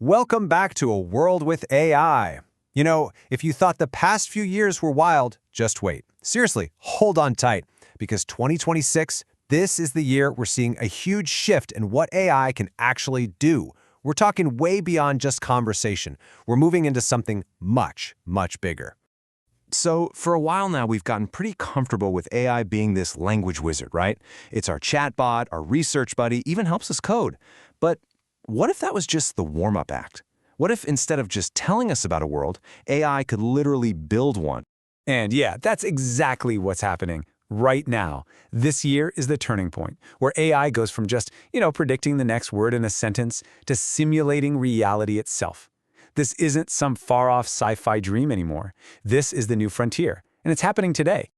Welcome back to A World with AI. You know, if you thought the past few years were wild, just wait. Seriously, hold on tight, because 2026, this is the year we're seeing a huge shift in what AI can actually do. We're talking way beyond just conversation. We're moving into something much, much bigger. So, for a while now, we've gotten pretty comfortable with AI being this language wizard, right? It's our chatbot, our research buddy, even helps us code. But what if that was just the warm-up act? What if instead of just telling us about a world, AI could literally build one? And yeah, that's exactly what's happening right now. This year is the turning point, where AI goes from just, predicting the next word in a sentence to simulating reality itself. This isn't some far-off sci-fi dream anymore. This is the new frontier, and it's happening today.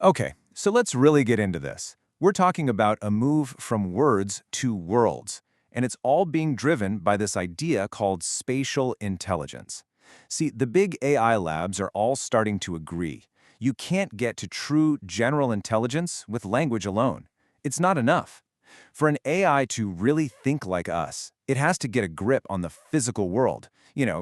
Okay, so let's really get into this. We're talking about a move from words to worlds, and it's all being driven by this idea called spatial intelligence. See, the big AI labs are all starting to agree. You can't get to true general intelligence with language alone. It's not enough. For an AI to really think like us, it has to get a grip on the physical world.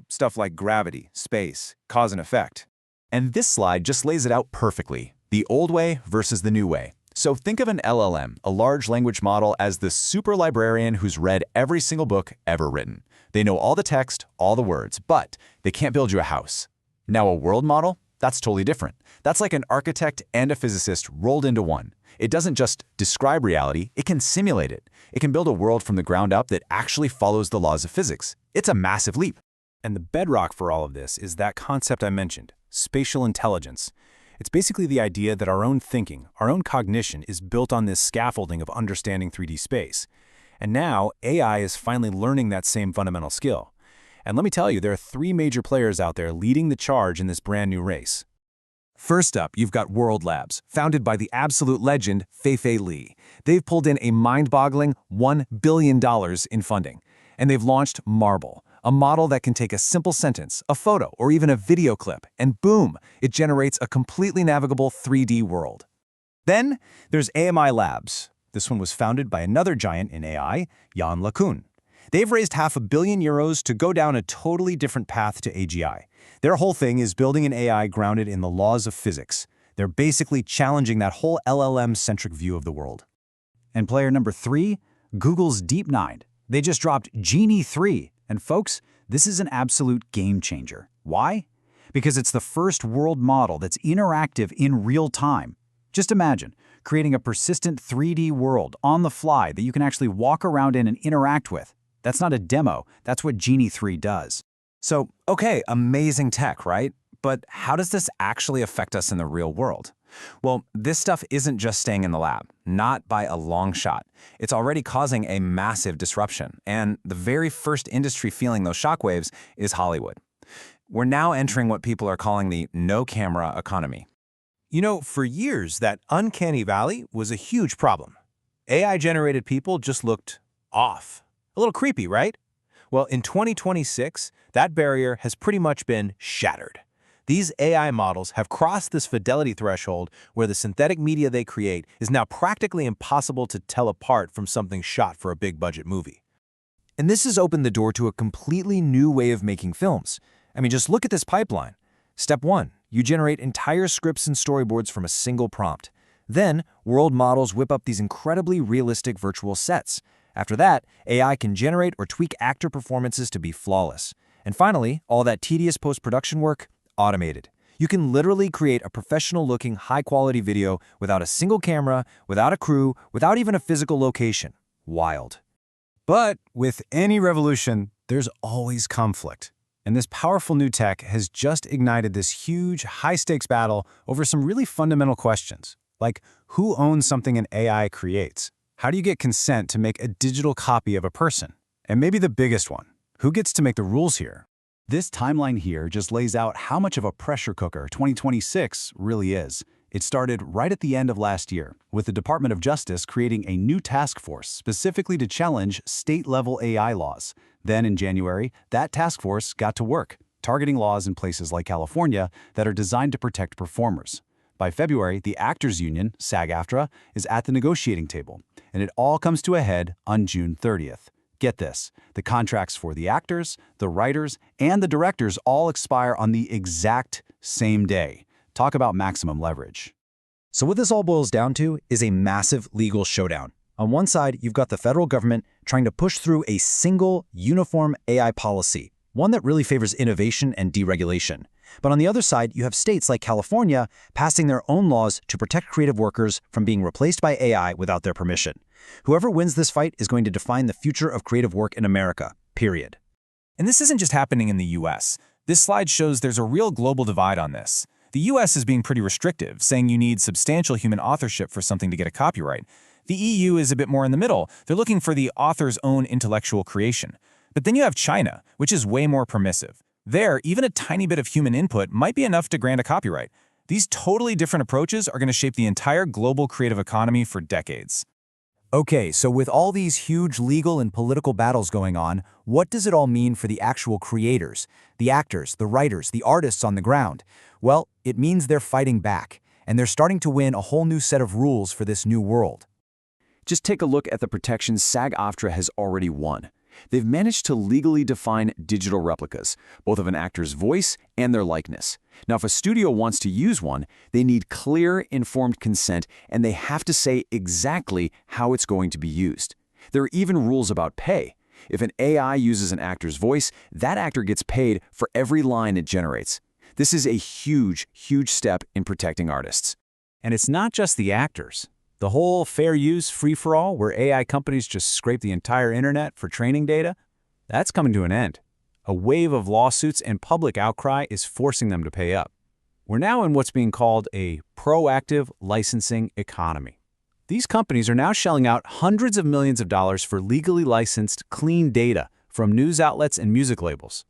Stuff like gravity, space, cause and effect. And this slide just lays it out perfectly, the old way versus the new way. So think of an LLM, a large language model, as the super librarian who's read every single book ever written. They know all the text, all the words, but they can't build you a house. Now a world model? That's totally different. That's like an architect and a physicist rolled into one. It doesn't just describe reality, it can simulate it. It can build a world from the ground up that actually follows the laws of physics. It's a massive leap. And the bedrock for all of this is that concept I mentioned, spatial intelligence. It's basically the idea that our own thinking, our own cognition is built on this scaffolding of understanding 3D space. And now, AI is finally learning that same fundamental skill. And let me tell you, there are three major players out there leading the charge in this brand new race. First up, you've got World Labs, founded by the absolute legend Fei-Fei Li. They've pulled in a mind-boggling $1 billion in funding. And they've launched Marble, a model that can take a simple sentence, a photo, or even a video clip, and boom, it generates a completely navigable 3D world. Then there's AMI Labs. This one was founded by another giant in AI, Yann LeCun. They've raised €500 million to go down a totally different path to AGI. Their whole thing is building an AI grounded in the laws of physics. They're basically challenging that whole LLM-centric view of the world. And player number 3, Google's DeepMind. They just dropped Genie 3. And folks, this is an absolute game changer. Why? Because it's the first world model that's interactive in real time. Just imagine creating a persistent 3D world on the fly that you can actually walk around in and interact with. That's not a demo, that's what Genie 3 does. So, okay, amazing tech, right? But how does this actually affect us in the real world? Well, this stuff isn't just staying in the lab, not by a long shot. It's already causing a massive disruption, and the very first industry feeling those shockwaves is Hollywood. We're now entering what people are calling the no-camera economy. For years, that uncanny valley was a huge problem. AI-generated people just looked off. A little creepy, right? Well, in 2026, that barrier has pretty much been shattered. These AI models have crossed this fidelity threshold where the synthetic media they create is now practically impossible to tell apart from something shot for a big-budget movie. And this has opened the door to a completely new way of making films. I mean, just look at this pipeline. Step 1, you generate entire scripts and storyboards from a single prompt. Then, world models whip up these incredibly realistic virtual sets. After that, AI can generate or tweak actor performances to be flawless. And finally, all that tedious post-production work, automated. You can literally create a professional-looking, high-quality video without a single camera, without a crew, without even a physical location. Wild. But with any revolution, there's always conflict. And this powerful new tech has just ignited this huge, high-stakes battle over some really fundamental questions, like who owns something an AI creates? How do you get consent to make a digital copy of a person? And maybe the biggest one, who gets to make the rules here? This timeline here just lays out how much of a pressure cooker 2026 really is. It started right at the end of last year, with the Department of Justice creating a new task force specifically to challenge state-level AI laws. Then in January, that task force got to work, targeting laws in places like California that are designed to protect performers. By February, the actors union, SAG-AFTRA, is at the negotiating table, and it all comes to a head on June 30th. Get this, the contracts for the actors, the writers, and the directors all expire on the exact same day. Talk about maximum leverage. So what this all boils down to is a massive legal showdown. On one side, you've got the federal government trying to push through a single, uniform AI policy, one that really favors innovation and deregulation. But on the other side, you have states like California passing their own laws to protect creative workers from being replaced by AI without their permission. Whoever wins this fight is going to define the future of creative work in America, period. And this isn't just happening in the US. This slide shows there's a real global divide on this. The US is being pretty restrictive, saying you need substantial human authorship for something to get a copyright. The EU is a bit more in the middle. They're looking for the author's own intellectual creation. But then you have China, which is way more permissive. There, even a tiny bit of human input might be enough to grant a copyright. These totally different approaches are going to shape the entire global creative economy for decades. Okay, so with all these huge legal and political battles going on, what does it all mean for the actual creators, the actors, the writers, the artists on the ground? Well, it means they're fighting back, and they're starting to win a whole new set of rules for this new world. Just take a look at the protections SAG-AFTRA has already won. They've managed to legally define digital replicas, both of an actor's voice and their likeness. Now, if a studio wants to use one, they need clear, informed consent, and they have to say exactly how it's going to be used. There are even rules about pay. If an AI uses an actor's voice, that actor gets paid for every line it generates. This is a huge, huge step in protecting artists. And it's not just the actors. The whole fair use free-for-all where AI companies just scrape the entire internet for training data, that's coming to an end. A wave of lawsuits and public outcry is forcing them to pay up. We're now in what's being called a proactive licensing economy. These companies are now shelling out hundreds of millions of dollars for legally licensed, clean data from news outlets and music labels.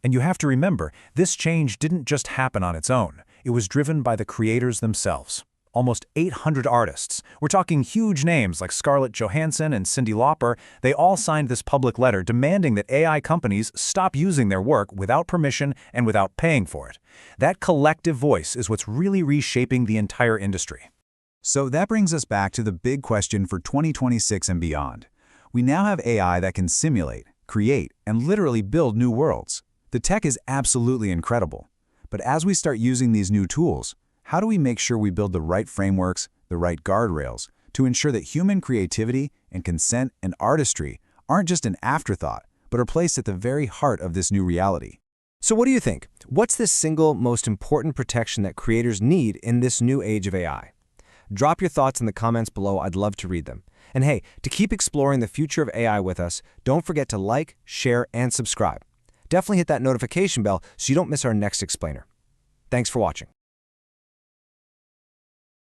And you have to remember, this change didn't just happen on its own. It was driven by the creators themselves. Almost 800 artists. We're talking huge names like Scarlett Johansson and Cyndi Lauper. They all signed this public letter demanding that AI companies stop using their work without permission and without paying for it. That collective voice is what's really reshaping the entire industry. So that brings us back to the big question for 2026 and beyond. We now have AI that can simulate, create, and literally build new worlds. The tech is absolutely incredible. But as we start using these new tools, how do we make sure we build the right frameworks, the right guardrails, to ensure that human creativity and consent and artistry aren't just an afterthought, but are placed at the very heart of this new reality? So what do you think? What's the single most important protection that creators need in this new age of AI? Drop your thoughts in the comments below. I'd love to read them. And hey, to keep exploring the future of AI with us, don't forget to like, share, and subscribe. Definitely hit that notification bell so you don't miss our next explainer. Thanks for watching.